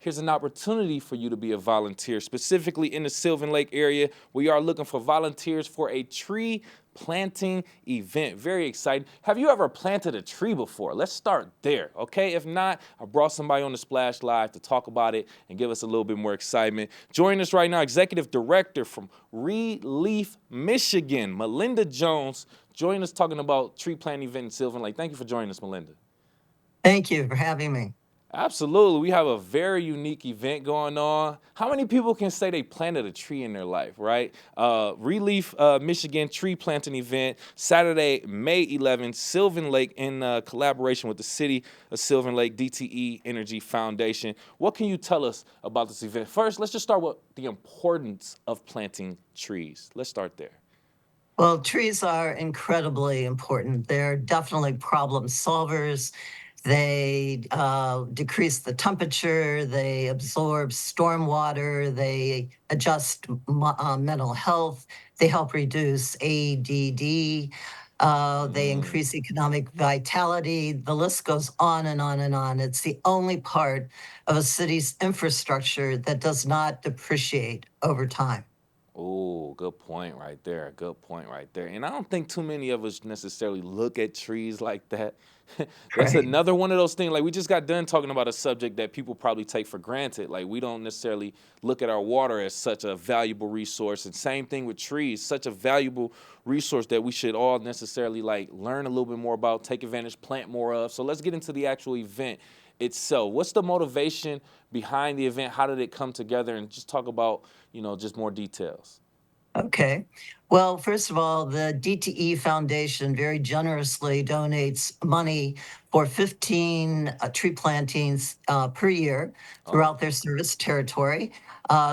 here's an opportunity for you to be a volunteer. Specifically in the Sylvan Lake area, we are looking for volunteers for a tree planting event. Very exciting. Have you ever planted a tree before? Let's start there, okay? If not, I brought somebody on the Splash Live to talk about it and give us a little bit more excitement. Joining us right now, Executive Director from ReLeaf, Michigan, Melinda Jones, joining us talking about tree planting event in Sylvan Lake. Thank you for joining us, Melinda. Thank you for having me. Absolutely. We have a very unique event going on. How many people can say they planted a tree in their life, right? ReLeaf, Michigan tree planting event, Saturday, May 11th, Sylvan Lake, in collaboration with the city of Sylvan Lake, DTE Energy Foundation. What can you tell us about this event? First, let's just start with the importance of planting trees. Let's start there. Well, trees are incredibly important. They're definitely problem solvers. They decrease the temperature, they absorb stormwater, they adjust mental health, they help reduce ADD, they Mm. increase economic vitality. The list goes on and on and on. It's the only part of a city's infrastructure that does not depreciate over time. Oh, good point right there. Good point right there. And I don't think too many of us necessarily look at trees like that. That's Right. another one of those things. Like we just got done talking about a subject that people probably take for granted. Like we don't necessarily look at our water as such a valuable resource. And same thing with trees, such a valuable resource that we should all necessarily like learn a little bit more about, take advantage, plant more of. So let's get into the actual event itself. What's the motivation behind the event? How did it come together? And just talk about, just more details. Okay. Well, first of all, the DTE Foundation very generously donates money for 15 tree plantings per year Oh, throughout their service territory.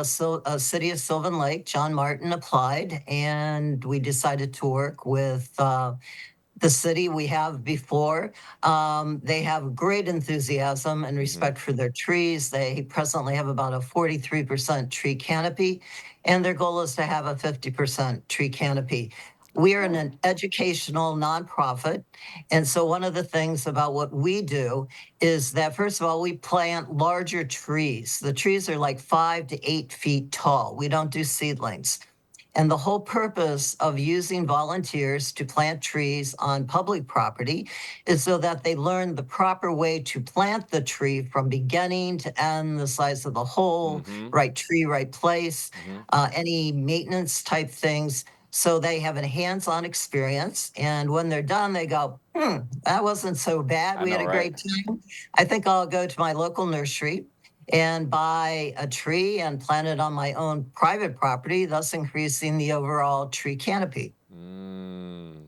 City of Sylvan Lake, John Martin applied, and we decided to work with the city we have before. They have great enthusiasm and mm-hmm. respect for their trees. They presently have about a 43% tree canopy, and their goal is to have a 50% tree canopy. We are Oh. an educational nonprofit. And so, one of the things about what we do is that, first of all, we plant larger trees. The trees are like 5 to 8 feet tall. We don't do seedlings. And the whole purpose of using volunteers to plant trees on public property is so that they learn the proper way to plant the tree from beginning to end, the size of the hole, Mm-hmm. right tree, right place, Mm-hmm. any maintenance type things. So they have a hands on experience. And when they're done, they go, that wasn't so bad. I We had know, a right? great time. I think I'll go to my local nursery and buy a tree and plant it on my own private property, thus increasing the overall tree canopy.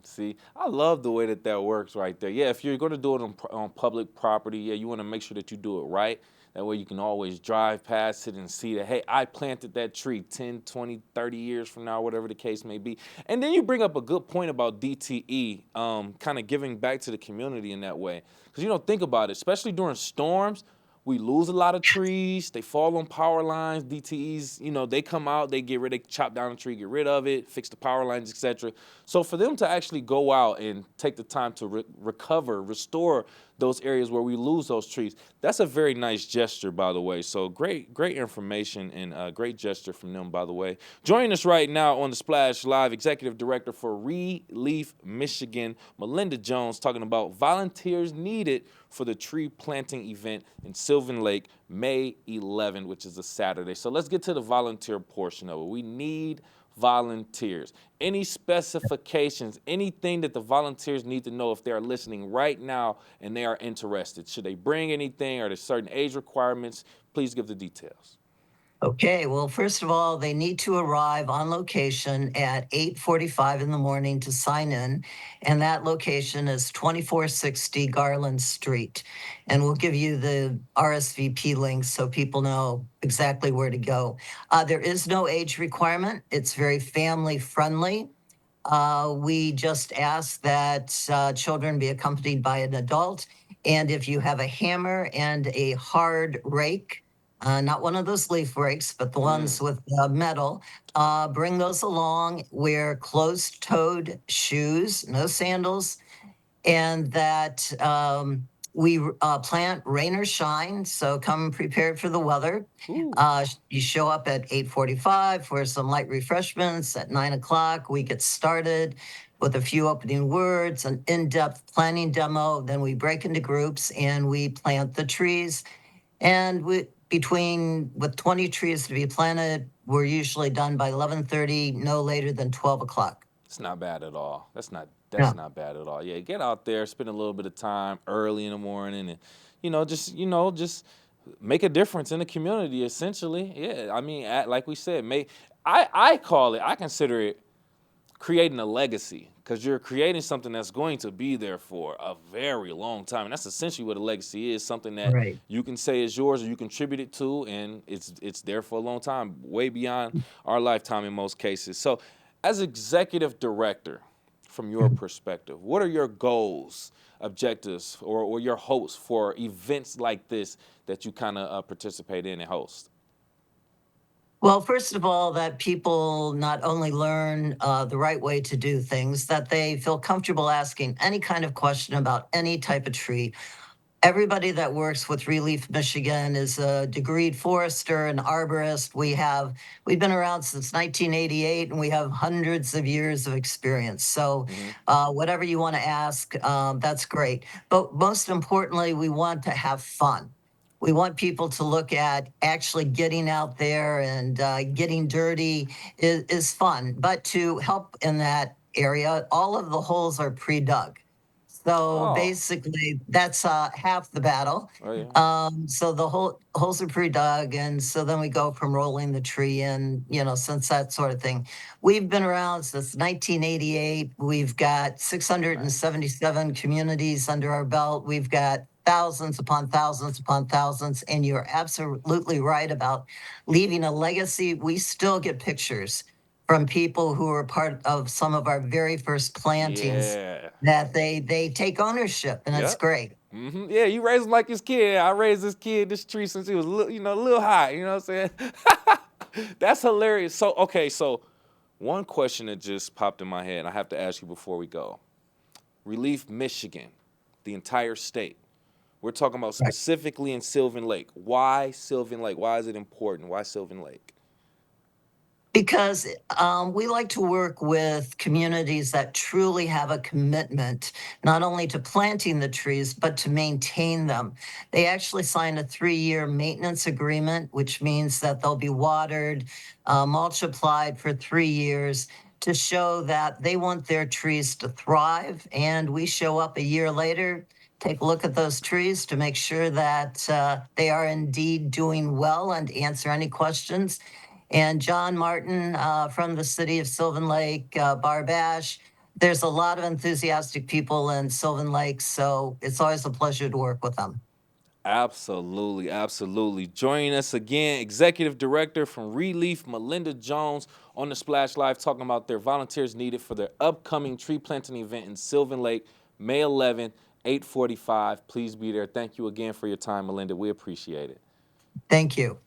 See, I love the way that that works right there. Yeah, if you're going to do it on public property, yeah, you want to make sure that you do it right. That way you can always drive past it and see that, hey, I planted that tree 10, 20, 30 years from now, whatever the case may be. And then you bring up a good point about DTE, kind of giving back to the community in that way. Because, think about it, especially during storms, we lose a lot of trees. They fall on power lines. DTEs, they come out, they chop down a tree, get rid of it, fix the power lines, etc. So for them to actually go out and take the time to recover, restore those areas where we lose those trees, that's a very nice gesture, by the way. So great information and great gesture from them, by the way. Joining us right now on the Splash Live, Executive Director for ReLeaf Michigan, Melinda Jones, talking about volunteers needed for the tree planting event in Sylvan Lake, May 11th, which is a Saturday. So let's get to the volunteer portion of it. We need volunteers. Any specifications, anything that the volunteers need to know if they are listening right now and they are interested? Should they bring anything? Are there certain age requirements? Please give the details. Okay, well, first of all, they need to arrive on location at 8:45 in the morning to sign in, and that location is 2460 Garland Street. And we'll give you the RSVP link so people know exactly where to go. There is no age requirement. It's very family friendly. We just ask that children be accompanied by an adult. And if you have a hammer and a hard rake, not one of those leaf rakes, but the ones with metal, bring those along. Wear closed toed shoes, no sandals, and that We plant rain or shine, so come prepared for the weather. Ooh, You show up at 8:45 for some light refreshments. At 9 o'clock, we get started with a few opening words, an in-depth planning demo. Then we break into groups and we plant the trees. And with 20 trees to be planted, we're usually done by 11:30, no later than 12 o'clock. it's not bad at all. That's Yeah. not bad at all. Yeah, get out there, spend a little bit of time early in the morning, and just make a difference in the community. Essentially, yeah. I mean, like we said, I call it. I consider it creating a legacy because you're creating something that's going to be there for a very long time, and that's essentially what a legacy is, something that Right. you can say is yours or you contributed to, and it's there for a long time, way beyond our lifetime in most cases. So as executive director, from your perspective, what are your goals, objectives, or your hopes for events like this that you kind of participate in and host? Well, first of all, that people not only learn the right way to do things, that they feel comfortable asking any kind of question about any type of tree. Everybody that works with ReLeaf Michigan is a degreed forester and arborist. We've been around since 1988, and we have hundreds of years of experience. So, Hmm. whatever you want to ask, that's great. But most importantly, we want to have fun. We want people to look at actually getting out there and getting dirty is fun. But to help in that area, all of the holes are pre-dug. So Oh, basically, that's half the battle. oh yeah. So the holes are pre-dug, and so then we go from rolling the tree in, since that sort of thing. We've been around since 1988. We've got Nice. 677 communities under our belt. We've got thousands upon thousands upon thousands, and you're absolutely right about leaving a legacy. We still get pictures from people who were part of some of our very first plantings Yeah. that they take ownership, and it's Yep. great. Yeah, you raise him like his kid. I raised this kid this tree since he was a little high. You know what I'm saying? That's hilarious. So okay, so one question that just popped in my head, I have to ask you before we go. ReLeaf, Michigan, the entire state. We're talking about Right. specifically in Sylvan Lake. Why Sylvan Lake? Why is it important? Why Sylvan Lake? Because we like to work with communities that truly have a commitment, not only to planting the trees, but to maintain them. They actually sign a 3-year maintenance agreement, which means that they'll be watered, mulch applied for 3 years to show that they want their trees to thrive. And we show up a year later, take a look at those trees to make sure that they are indeed doing well and answer any questions. And John Martin from the city of Sylvan Lake, Barbash. There's a lot of enthusiastic people in Sylvan Lake, so it's always a pleasure to work with them. Absolutely, absolutely. Joining us again, Executive Director from ReLeaf, Melinda Jones, on the Splash Live, talking about their volunteers needed for their upcoming tree planting event in Sylvan Lake, May 11th, 8:45. Please be there. Thank you again for your time, Melinda. We appreciate it. Thank you.